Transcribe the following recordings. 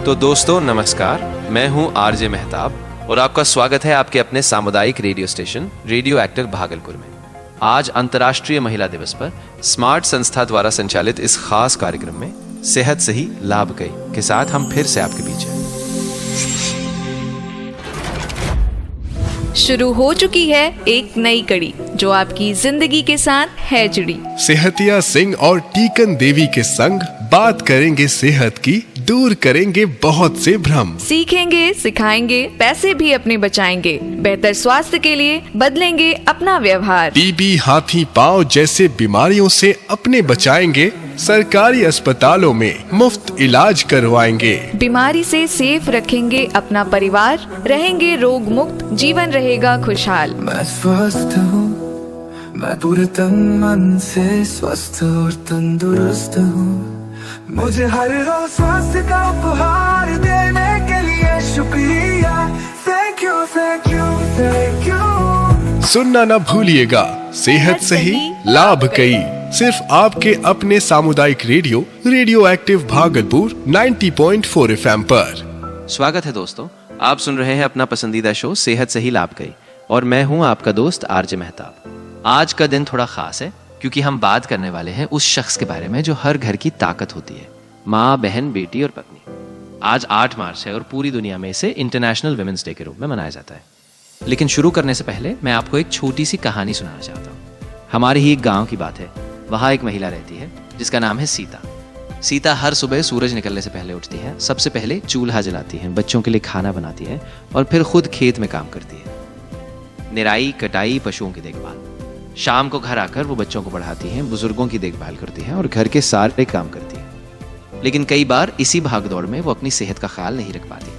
तो दोस्तों नमस्कार, मैं हूं आरजे मेहताब और आपका स्वागत है आपके अपने सामुदायिक radio station radio active Bhagalpur में। आज अंतर्राष्ट्रीय महिला दिवस पर स्मार्ट संस्था द्वारा संचालित इस खास कार्यक्रम में सेहत सही लाभ गई के साथ हम फिर से आपके बीच हैं। शुरू हो चुकी है एक नई कड़ी जो आपकी जिंदगी के साथ है जुड़ी। सेहतिया सिंह और टीकन देवी के संग बात करेंगे सेहत की, दूर करेंगे बहुत से भ्रम। सीखेंगे, सिखाएंगे, पैसे भी अपने बचाएंगे, बेहतर स्वास्थ्य के लिए बदलेंगे अपना व्यवहार। टीबी, हाथी पांव जैसे बीमारियों से अपने बचाएंगे, सरकारी अस्पतालों में मुफ्त इलाज करवाएंगे। बीमारी से सेफ रखेंगे अपना परिवार, रहेंगे रोग मुक्त, जीवन रहेगा खुशहाल। मैं स्वस्थ हूँ, मैं पूरे तन मन से स्वस्थ और तंदुरुस्त हूँ। मुझे हर रोज स्वास्थ्य का उपहार देने के लिए शुक्रिया। Thank you, thank you, thank you. सुनना न भूलिएगा सेहत सही लाभ कई, सिर्फ आपके अपने सामुदायिक रेडियो एक्टिव भागलपुर 90.4 FM पर। स्वागत है दोस्तों, आप सुन रहे हैं अपना पसंदीदा शो सेहत सही लाभ गई और मैं हूं आपका दोस्त आरजे मेहताब। आज का दिन थोड़ा खास है क्योंकि हम बात करने वाले हैं उस शख्स के बारे में जो हर घर की ताकत होती है, माँ, बहन, बेटी और पत्नी। आज 8 मार्च है और पूरी दुनिया में इसे इंटरनेशनल वुमेन्स डे के रूप में मनाया जाता है। लेकिन शुरू करने से पहले मैं आपको एक छोटी सी कहानी सुनाना चाहता हूँ। हमारे ही एक गाँव की बात है। वहाँ एक महिला रहती है जिसका नाम है सीता। सीता हर सुबह सूरज निकलने से पहले उठती है, सबसे पहले चूल्हा जलाती है, बच्चों के लिए खाना बनाती है और फिर खुद खेत में काम करती है। निराई, कटाई, पशुओं की देखभाल। शाम को घर आकर वो बच्चों को पढ़ाती हैं, बुजुर्गों की देखभाल करती हैं और घर के सारे काम करती हैं। लेकिन कई बार इसी भागदौड़ में वो अपनी सेहत का ख्याल नहीं रख पाती।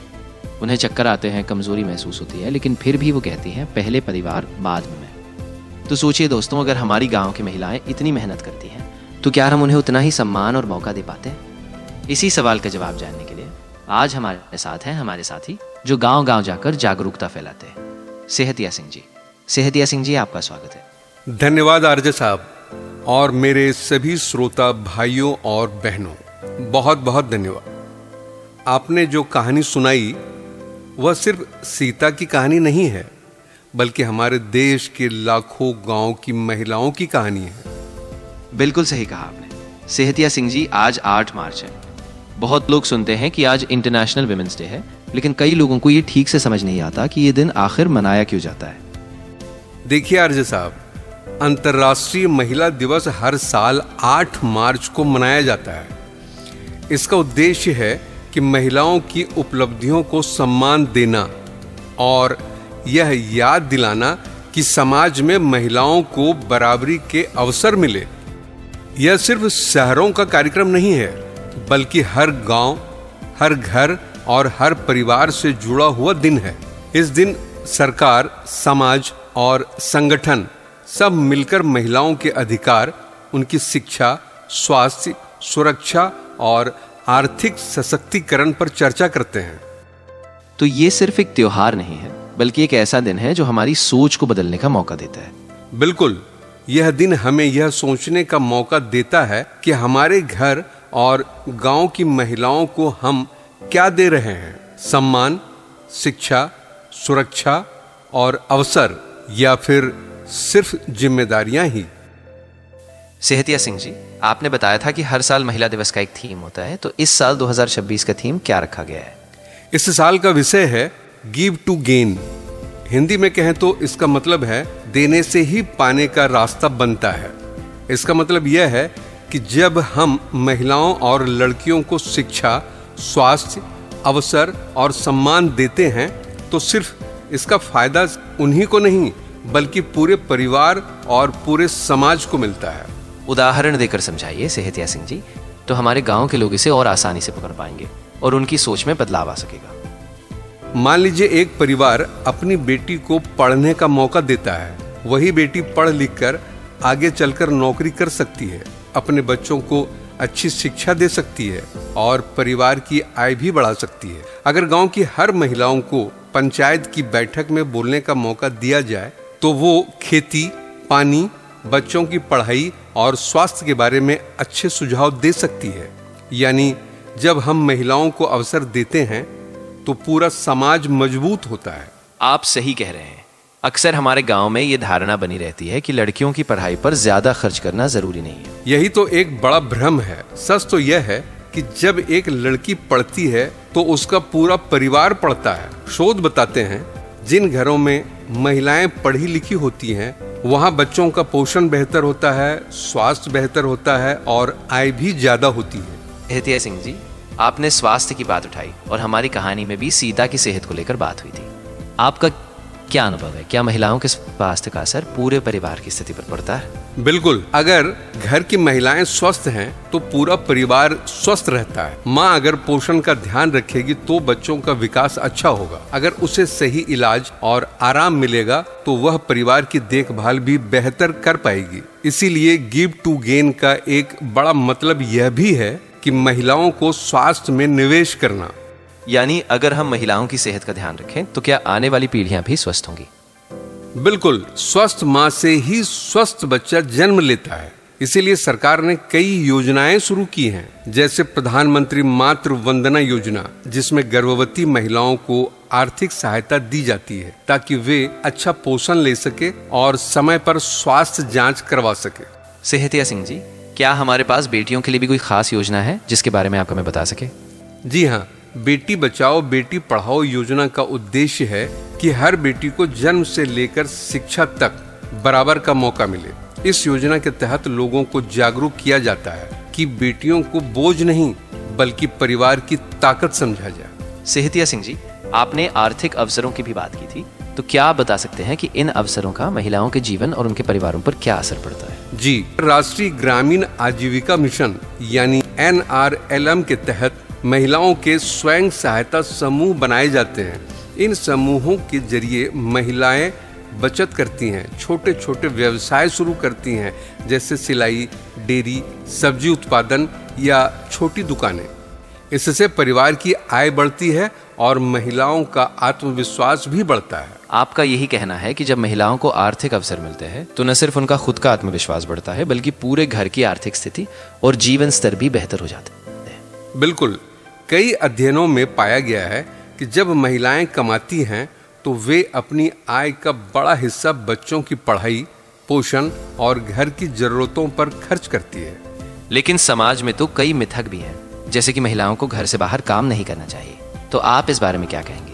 उन्हें चक्कर आते हैं, कमजोरी महसूस होती है, लेकिन फिर भी वो कहती हैं पहले परिवार बाद में मैं। तो सोचिए दोस्तों, अगर हमारी गाँव की महिलाएं इतनी मेहनत करती हैं तो क्या हम उन्हें उतना ही सम्मान और मौका दे पाते हैं? इसी सवाल का जवाब जानने के लिए आज हमारे साथ हैं हमारे साथी जो गाँव-गाँव जाकर जागरूकता फैलाते हैं, सेहतिया सिंह जी। सेहतिया सिंह जी, आपका स्वागत है। धन्यवाद आरजे साहब और मेरे सभी श्रोता भाइयों और बहनों, बहुत बहुत धन्यवाद। आपने जो कहानी सुनाई वह सिर्फ सीता की कहानी नहीं है, बल्कि हमारे देश के लाखों गांव की महिलाओं की कहानी है। बिल्कुल सही कहा आपने। सेहतिया सिंह जी, आज 8 मार्च है। बहुत लोग सुनते हैं कि आज इंटरनेशनल वुमेन्स डे है, लेकिन कई लोगों को ये ठीक से समझ नहीं आता कि ये दिन आखिर मनाया क्यों जाता है। देखिए आरजे साहब, अंतर्राष्ट्रीय महिला दिवस हर साल 8 मार्च को मनाया जाता है। इसका उद्देश्य है कि महिलाओं की उपलब्धियों को सम्मान देना और यह याद दिलाना कि समाज में महिलाओं को बराबरी के अवसर मिले। यह सिर्फ शहरों का कार्यक्रम नहीं है, बल्कि हर गांव, हर घर और हर परिवार से जुड़ा हुआ दिन है। इस दिन सरकार, समाज और संगठन सब मिलकर महिलाओं के अधिकार, उनकी शिक्षा, स्वास्थ्य, सुरक्षा और आर्थिक सशक्तिकरण पर चर्चा करते हैं। तो ये सिर्फ एक त्योहार नहीं है, बल्कि एक ऐसा दिन है जो हमारी सोच को बदलने का मौका देता है। बिल्कुल, यह दिन हमें यह सोचने का मौका देता है कि हमारे घर और गांव की महिलाओं को हम क्या दे रहे हैं, सम्मान, शिक्षा, सुरक्षा और अवसर, या फिर सिर्फ जिम्मेदारियां ही। सेहतिया सिंह जी, आपने बताया था कि हर साल महिला दिवस का एक थीम होता है, तो इस साल 2026 का थीम क्या रखा गया है? इस साल का विषय है गिव टू गेन। हिंदी में कहें तो इसका मतलब है देने से ही पाने का रास्ता बनता है। इसका मतलब यह है कि जब हम महिलाओं और लड़कियों को शिक्षा, स्वास्थ्य, अवसर और सम्मान देते हैं तो सिर्फ इसका फायदा उन्हीं को नहीं, बल्कि पूरे परिवार और पूरे समाज को मिलता है। उदाहरण देकर समझाइए सेहतिया सिंह जी, तो हमारे गांव के लोग इसे और आसानी से पकड़ पाएंगे और उनकी सोच में बदलाव आ सकेगा। मान लीजिए एक परिवार अपनी बेटी को पढ़ने का मौका देता है। वही बेटी पढ़ लिख कर आगे चलकर नौकरी कर सकती है, अपने बच्चों को अच्छी शिक्षा दे सकती है और परिवार की आय भी बढ़ा सकती है। अगर गांव की हर महिलाओं को पंचायत की बैठक में बोलने का मौका दिया जाए तो वो खेती, पानी, बच्चों की पढ़ाई और स्वास्थ्य के बारे में अच्छे सुझाव दे सकती है। यानी जब हम महिलाओं को अवसर देते हैं तो पूरा समाज मजबूत होता है। आप सही कह रहे हैं। अक्सर हमारे गांव में ये धारणा बनी रहती है कि लड़कियों की पढ़ाई पर ज्यादा खर्च करना जरूरी नहीं है। यही तो एक बड़ा भ्रम है। सच तो यह है कि जब एक लड़की पढ़ती है तो उसका पूरा परिवार पढ़ता है। शोध बताते हैं जिन घरों में महिलाएं पढ़ी लिखी होती हैं वहां बच्चों का पोषण बेहतर होता है, स्वास्थ्य बेहतर होता है और आय भी ज्यादा होती है। एहतिया सिंह जी, आपने स्वास्थ्य की बात उठाई और हमारी कहानी में भी सीता की सेहत को लेकर बात हुई थी। आपका क्या अनुभव है? क्या महिलाओं के स्वास्थ्य का असर पूरे परिवार की स्थिति पर पड़ता है? बिल्कुल। अगर घर की महिलाएं स्वस्थ हैं तो पूरा परिवार स्वस्थ रहता है। माँ अगर पोषण का ध्यान रखेगी तो बच्चों का विकास अच्छा होगा। अगर उसे सही इलाज और आराम मिलेगा तो वह परिवार की देखभाल भी बेहतर कर पाएगी। इसीलिए गिव टू गेन का एक बड़ा मतलब यह भी है कि महिलाओं को स्वास्थ्य में निवेश करना। यानी अगर हम महिलाओं की सेहत का ध्यान रखें तो क्या आने वाली पीढ़ियां भी स्वस्थ होंगी? बिल्कुल। स्वस्थ माँ से ही स्वस्थ बच्चा जन्म लेता है। इसीलिए सरकार ने कई योजनाएं शुरू की हैं, जैसे प्रधानमंत्री मातृ वंदना योजना, जिसमें गर्भवती महिलाओं को आर्थिक सहायता दी जाती है ताकि वे अच्छा पोषण ले सके और समय पर स्वास्थ्य जांच करवा सके। सेहतिया सिंह जी, क्या हमारे पास बेटियों के लिए भी कोई खास योजना है जिसके बारे में आप हमें बता सके? जी हाँ, बेटी बचाओ बेटी पढ़ाओ योजना का उद्देश्य है कि हर बेटी को जन्म से लेकर शिक्षा तक बराबर का मौका मिले। इस योजना के तहत लोगों को जागरूक किया जाता है कि बेटियों को बोझ नहीं बल्कि परिवार की ताकत समझा जाए। सेहतिया सिंह जी, आपने आर्थिक अवसरों की भी बात की थी, तो क्या आप बता सकते हैं कि इन अवसरों का महिलाओं के जीवन और उनके परिवारों पर क्या असर पड़ता है? जी, राष्ट्रीय ग्रामीण आजीविका मिशन यानी NRLM के तहत महिलाओं के स्वयं सहायता समूह बनाए जाते हैं। इन समूहों के जरिए महिलाएं बचत करती हैं, छोटे छोटे व्यवसाय शुरू करती हैं, जैसे सिलाई, डेयरी, सब्जी उत्पादन या छोटी दुकानें। इससे परिवार की आय बढ़ती है और महिलाओं का आत्मविश्वास भी बढ़ता है। आपका यही कहना है कि जब महिलाओं को आर्थिक अवसर मिलते हैं तो न सिर्फ उनका खुद का आत्मविश्वास बढ़ता है बल्कि पूरे घर की आर्थिक स्थिति और जीवन स्तर भी बेहतर हो जाते हैं। बिल्कुल। कई अध्ययनों में पाया गया है कि जब महिलाएं कमाती हैं तो वे अपनी आय का बड़ा हिस्सा बच्चों की पढ़ाई, पोषण और घर की जरूरतों पर खर्च करती है। लेकिन समाज में तो कई मिथक भी हैं, जैसे कि महिलाओं को घर से बाहर काम नहीं करना चाहिए। तो आप इस बारे में क्या कहेंगे?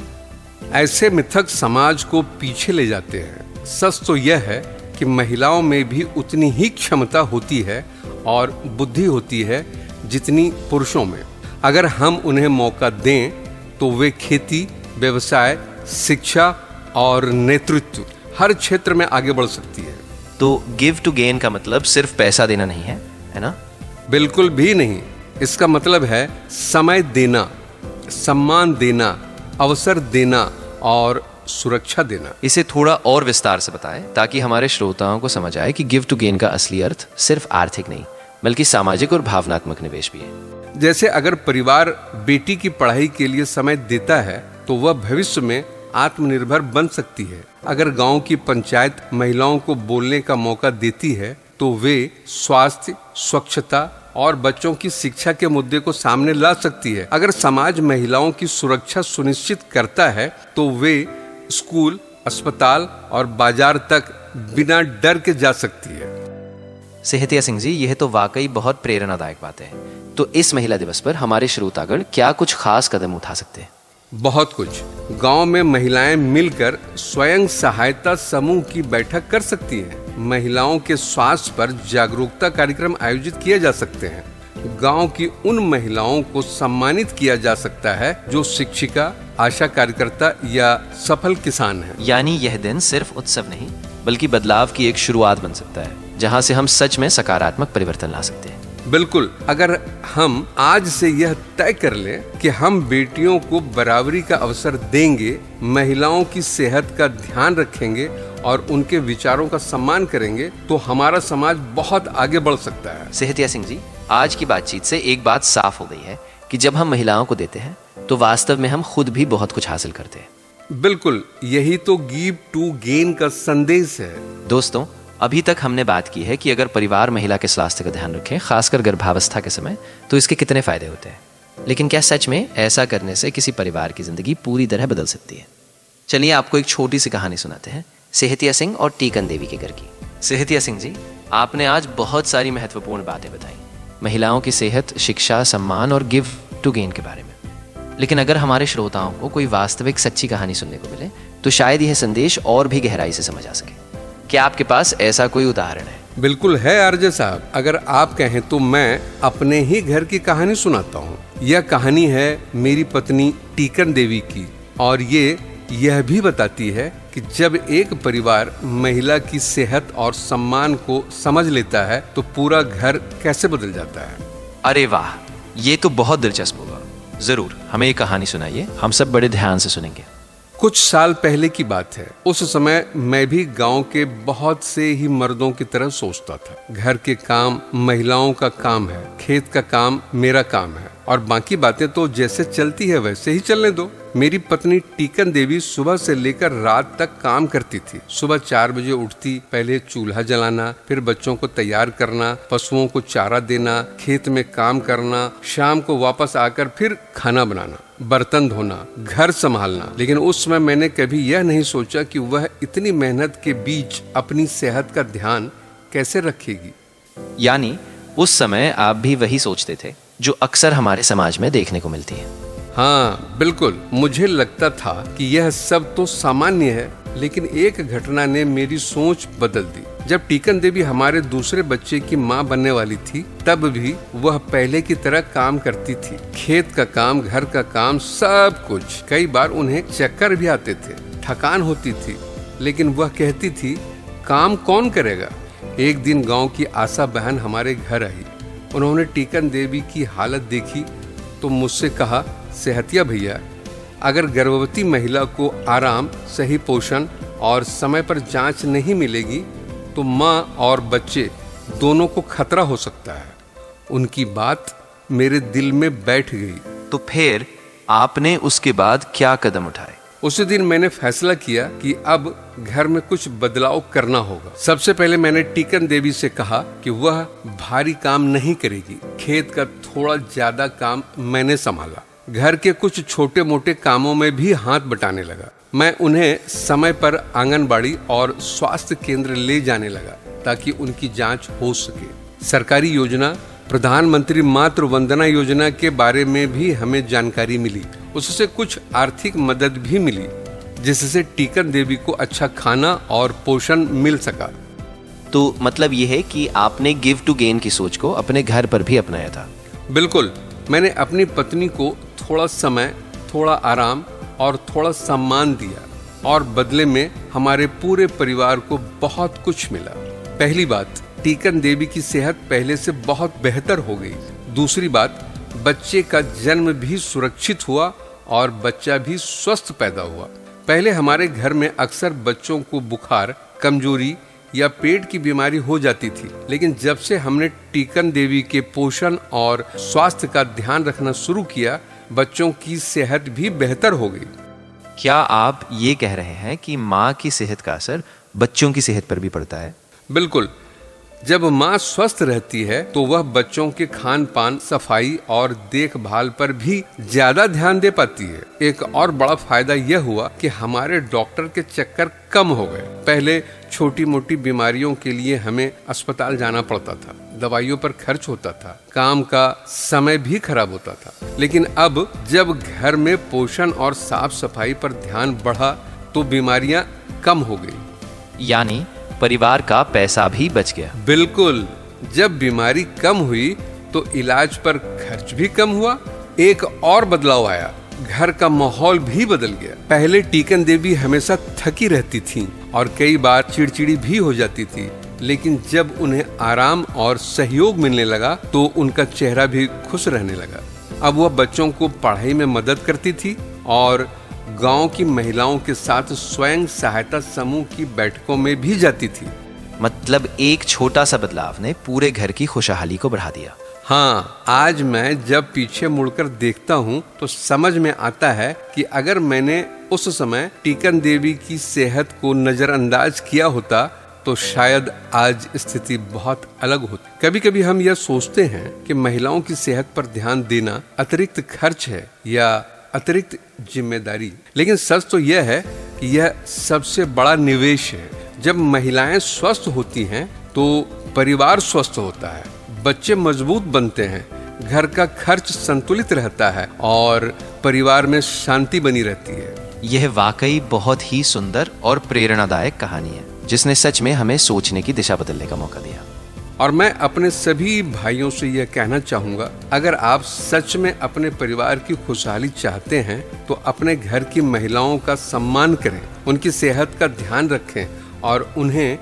ऐसे मिथक समाज को पीछे ले जाते हैं। सच तो यह है कि महिलाओं में भी उतनी ही क्षमता होती है और बुद्धि होती है जितनी पुरुषों में। अगर हम उन्हें मौका दें तो वे खेती, व्यवसाय, शिक्षा और नेतृत्व हर क्षेत्र में आगे बढ़ सकती है। तो गिव टू गेन का मतलब सिर्फ पैसा देना नहीं है, है ना? बिल्कुल भी नहीं। इसका मतलब है समय देना, सम्मान देना, अवसर देना और सुरक्षा देना। इसे थोड़ा और विस्तार से बताएं ताकि हमारे श्रोताओं को समझ आए कि गिव टू गेन का असली अर्थ सिर्फ आर्थिक नहीं बल्कि सामाजिक और भावनात्मक निवेश भी है। जैसे अगर परिवार बेटी की पढ़ाई के लिए समय देता है तो वह भविष्य में आत्मनिर्भर बन सकती है। अगर गांव की पंचायत महिलाओं को बोलने का मौका देती है तो वे स्वास्थ्य, स्वच्छता और बच्चों की शिक्षा के मुद्दे को सामने ला सकती है। अगर समाज महिलाओं की सुरक्षा सुनिश्चित करता है तो वे स्कूल, अस्पताल और बाजार तक बिना डर के जा सकती है। सेहतिया सिंह जी, यह तो वाकई बहुत प्रेरणादायक बात है। तो इस महिला दिवस पर हमारे श्रोतागण क्या कुछ खास कदम उठा सकते हैं? बहुत कुछ। गांव में महिलाएं मिलकर स्वयं सहायता समूह की बैठक कर सकती हैं। महिलाओं के स्वास्थ्य पर जागरूकता कार्यक्रम आयोजित किए जा सकते हैं। गांव की उन महिलाओं को सम्मानित किया जा सकता है जो शिक्षिका, आशा कार्यकर्ता या सफल किसान हैं। यानी यह दिन सिर्फ उत्सव नहीं बल्कि बदलाव की एक शुरुआत बन सकता है, जहां से हम सच में सकारात्मक परिवर्तन ला सकते हैं। बिल्कुल। अगर हम आज से यह तय कर लें कि हम बेटियों को बराबरी का अवसर देंगे, महिलाओं की सेहत का ध्यान रखेंगे और उनके विचारों का सम्मान करेंगे तो हमारा समाज बहुत आगे बढ़ सकता है। सेहतिया सिंह जी, आज की बातचीत से एक बात साफ हो गई है कि जब हम महिलाओं को देते हैं तो वास्तव में हम खुद भी बहुत कुछ हासिल करते हैं। बिल्कुल, यही तो गिव टू गेन का संदेश है। दोस्तों, अभी तक हमने बात की है कि अगर परिवार महिला के स्वास्थ्य का ध्यान रखें, खासकर गर्भावस्था के समय, तो इसके कितने फायदे होते हैं। लेकिन क्या सच में ऐसा करने से किसी परिवार की जिंदगी पूरी तरह बदल सकती है? चलिए आपको एक छोटी सी कहानी सुनाते हैं सेहतिया सिंह और टीकन देवी के घर की। सेहतिया सिंह जी, आपने आज बहुत सारी महत्वपूर्ण बातें बताई, महिलाओं की सेहत, शिक्षा, सम्मान और गिव टू गेन के बारे में। लेकिन अगर हमारे श्रोताओं को कोई वास्तविक सच्ची कहानी सुनने को मिले तो शायद यह संदेश और भी गहराई से समझ आ सके। क्या आपके पास ऐसा कोई उदाहरण है? बिल्कुल है आरजे साहब, अगर आप कहें तो मैं अपने ही घर की कहानी सुनाता हूँ। यह कहानी है मेरी पत्नी टीकन देवी की, और यह भी बताती है कि जब एक परिवार महिला की सेहत और सम्मान को समझ लेता है तो पूरा घर कैसे बदल जाता है। अरे वाह, ये तो बहुत दिलचस्प होगा। जरूर हमें ये कहानी सुनाइए, हम सब बड़े ध्यान से सुनेंगे। कुछ साल पहले की बात है। उस समय मैं भी गांव के बहुत से ही मर्दों की तरह सोचता था। घर के काम महिलाओं का काम है, खेत का काम मेरा काम है, और बाकी बातें तो जैसे चलती है वैसे ही चलने दो। मेरी पत्नी टीकन देवी सुबह से लेकर रात तक काम करती थी। सुबह 4 बजे उठती, पहले चूल्हा जलाना, फिर बच्चों को तैयार करना, पशुओं को चारा देना, खेत में काम करना, शाम को वापस आकर फिर खाना बनाना, बर्तन धोना, घर संभालना। लेकिन उस समय मैंने कभी यह नहीं सोचा कि वह इतनी मेहनत के बीच अपनी सेहत का ध्यान कैसे रखेगी। यानी उस समय आप भी वही सोचते थे जो अक्सर हमारे समाज में देखने को मिलती है। हाँ बिल्कुल, मुझे लगता था कि यह सब तो सामान्य है, लेकिन एक घटना ने मेरी सोच बदल दी। जब टीकन देवी हमारे दूसरे बच्चे की माँ बनने वाली थी, तब भी वह पहले की तरह काम करती थी। खेत का काम, घर का काम, सब कुछ। कई बार उन्हें चक्कर भी आते थे, थकान होती थी, लेकिन वह कहती थी काम कौन करेगा। एक दिन गांव की आशा बहन हमारे घर आई। उन्होंने टीकन देवी की हालत देखी तो मुझसे कहा, सेहतिया भैया, अगर गर्भवती महिला को आराम, सही पोषण और समय पर जांच नहीं मिलेगी तो माँ और बच्चे दोनों को खतरा हो सकता है। उनकी बात मेरे दिल में बैठ गई। तो फिर आपने उसके बाद क्या कदम उठाए? उसी दिन मैंने फैसला किया कि अब घर में कुछ बदलाव करना होगा। सबसे पहले मैंने टीकन देवी से कहा कि वह भारी काम नहीं करेगी। खेत का थोड़ा ज्यादा काम मैंने संभाला। घर के कुछ छोटे मोटे कामों में भी हाथ बटाने लगा। मैं उन्हें समय पर आंगनबाड़ी और स्वास्थ्य केंद्र ले जाने लगा ताकि उनकी जांच हो सके। सरकारी योजना, प्रधानमंत्री मातृ वंदना योजना के बारे में भी हमें जानकारी मिली। उससे कुछ आर्थिक मदद भी मिली, जिससे टीकन देवी को अच्छा खाना और पोषण मिल सका। तो मतलब ये है कि आपने गिव टू गेन की सोच को अपने घर पर भी अपनाया था। बिल्कुल, मैंने अपनी पत्नी को थोड़ा समय, थोड़ा आराम और थोड़ा सम्मान दिया, और बदले में हमारे पूरे परिवार को बहुत कुछ मिला। पहली बात, टीकन देवी की सेहत पहले से बहुत बेहतर हो गई। दूसरी बात, बच्चे का जन्म भी सुरक्षित हुआ और बच्चा भी स्वस्थ पैदा हुआ। पहले हमारे घर में अक्सर बच्चों को बुखार, कमजोरी या पेट की बीमारी हो जाती थी, लेकिन जब से हमने टीकन देवी के पोषण और स्वास्थ्य का ध्यान रखना शुरू किया, बच्चों की सेहत भी बेहतर हो गई। क्या आप ये कह रहे हैं कि माँ की सेहत का असर बच्चों की सेहत पर भी पड़ता है? बिल्कुल, जब माँ स्वस्थ रहती है तो वह बच्चों के खान पान, सफाई और देखभाल पर भी ज्यादा ध्यान दे पाती है। एक और बड़ा फायदा यह हुआ कि हमारे डॉक्टर के चक्कर कम हो गए। पहले छोटी मोटी बीमारियों के लिए हमें अस्पताल जाना पड़ता था, दवाइयों पर खर्च होता था, काम का समय भी खराब होता था। लेकिन अब जब घर में पोषण और साफ सफाई पर ध्यान बढ़ा तो बीमारियां कम हो गई। यानी परिवार का पैसा भी बच गया। बिल्कुल, जब बीमारी कम हुई तो इलाज पर खर्च भी कम हुआ। एक और बदलाव आया, घर का माहौल भी बदल गया। पहले टीकन देवी हमेशा थकी रहती थीं और कई बार चिड़चिड़ी भी हो जाती थी, लेकिन जब उन्हें आराम और सहयोग मिलने लगा तो उनका चेहरा भी खुश रहने लगा। अब वह बच्चों को पढ़ाई में मदद करती थी और गांव की महिलाओं के साथ स्वयं सहायता समूह की बैठकों में भी जाती थी। मतलब एक छोटा सा बदलाव ने पूरे घर की खुशहाली को बढ़ा दिया। हाँ, आज मैं जब पीछे मुड़कर देखता हूँ तो समझ में आता है कि अगर मैंने उस समय टीकन देवी की सेहत को नजरअंदाज किया होता तो शायद आज स्थिति बहुत अलग होती। कभी कभी हम यह सोचते हैं कि महिलाओं की सेहत पर ध्यान देना अतिरिक्त खर्च है या अतिरिक्त जिम्मेदारी, लेकिन सच तो यह है कि यह सबसे बड़ा निवेश है। जब महिलाएं स्वस्थ होती हैं तो परिवार स्वस्थ होता है, बच्चे मजबूत बनते हैं, घर का खर्च संतुलित रहता है और परिवार में शांति बनी रहती है। यह वाकई बहुत ही सुंदर और प्रेरणादायक कहानी है जिसने सच में हमें सोचने की दिशा बदलने का मौका दिया। और मैं अपने सभी भाइयों से यह कहना चाहूँगा, अगर आप सच में अपने परिवार की खुशहाली चाहते हैं तो अपने घर की महिलाओं का सम्मान करें, उनकी सेहत का ध्यान रखें और उन्हें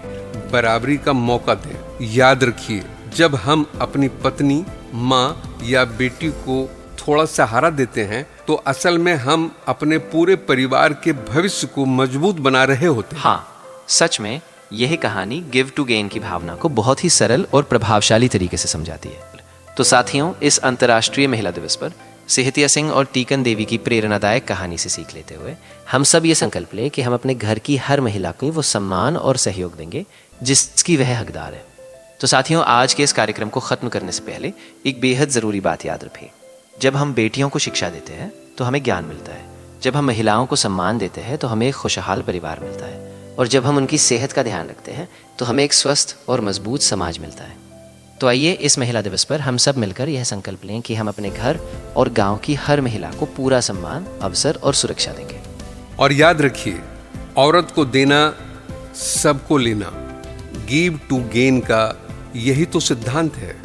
बराबरी का मौका दें। याद रखिए, जब हम अपनी पत्नी, माँ या बेटी को थोड़ा सहारा देते हैं तो असल में हम अपने पूरे परिवार के भविष्य को मजबूत बना रहे होते हैं। हाँ, सच में यह कहानी गिव टू गेन की भावना को बहुत ही सरल और प्रभावशाली तरीके से समझाती है। तो साथियों, इस अंतर्राष्ट्रीय महिला दिवस पर सेहतिया सिंह और टीकन देवी की प्रेरणादायक कहानी से सीख लेते हुए हम सब ये संकल्प लें कि हम अपने घर की हर महिला को वो सम्मान और सहयोग देंगे जिसकी वह हकदार है। तो साथियों, आज के इस कार्यक्रम को खत्म करने से पहले एक बेहद जरूरी बात याद रखें। जब हम बेटियों को शिक्षा देते हैं तो हमें ज्ञान मिलता है, जब हम महिलाओं को सम्मान देते हैं तो हमें एक खुशहाल परिवार मिलता है, और जब हम उनकी सेहत का ध्यान रखते हैं तो हमें एक स्वस्थ और मजबूत समाज मिलता है। तो आइए इस महिला दिवस पर हम सब मिलकर यह संकल्प लें कि हम अपने घर और गांव की हर महिला को पूरा सम्मान, अवसर और सुरक्षा देंगे। और याद रखिए, औरत को देना, सबको लेना, गिव टू गेन का यही तो सिद्धांत है।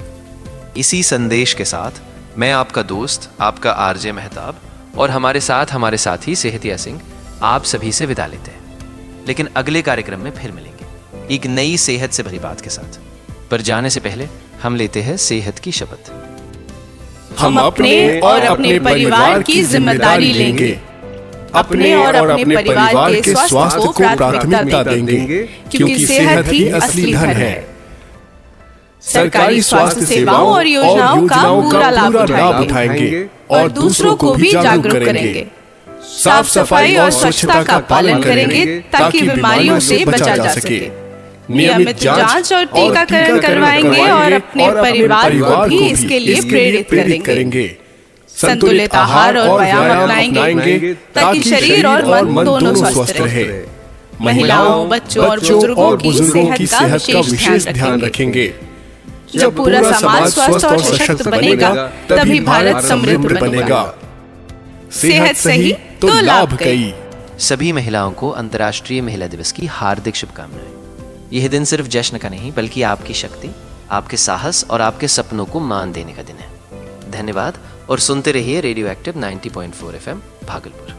इसी संदेश के साथ मैं आपका दोस्त, आपका आरजे मेहताब और हमारे साथ हमारे साथी सेहतिया सिंह आप सभी से विदा लेते हैं। लेकिन अगले कार्यक्रम में फिर मिलेंगे एक नई सेहत से भरी बात के साथ। पर जाने से पहले हम लेते हैं सेहत की शपथ। हम अपने और अपने परिवार की जिम्मेदारी लेंगे, अपने और अपने परिवार के स्वास्थ्य को प्राथमिकता देंगे, क्योंकि सेहत ही असली धन है। सरकारी स्वास्थ्य सेवाओं और योजनाओं का पूरा लाभ उठाएंगे और दूसरों को भी जागरूक करेंगे। साफ सफाई और स्वच्छता का पालन करेंगे ताकि बीमारियों से बचा जा सके। नियमित जांच और टीकाकरण करवाएंगे और अपने परिवार को भी इसके लिए प्रेरित करेंगे। संतुलित आहार और व्यायाम अपनाएंगे ताकि शरीर और मन दोनों स्वस्थ रहे। महिलाओं, बच्चों और बुजुर्गों की सेहत का विशेष ध्यान रखेंगे। जब पूरा समाज स्वस्थ और सशक्त बनेगा तभी भारत समृद्ध बनेगा। सेहत सही तो लाभ कई। सभी महिलाओं को अंतर्राष्ट्रीय महिला दिवस की हार्दिक शुभकामनाएं। यह दिन सिर्फ जश्न का नहीं बल्कि आपकी शक्ति, आपके साहस और आपके सपनों को मान देने का दिन है। धन्यवाद और सुनते रहिए रेडियो एक्टिव 90.4 FM भागलपुर।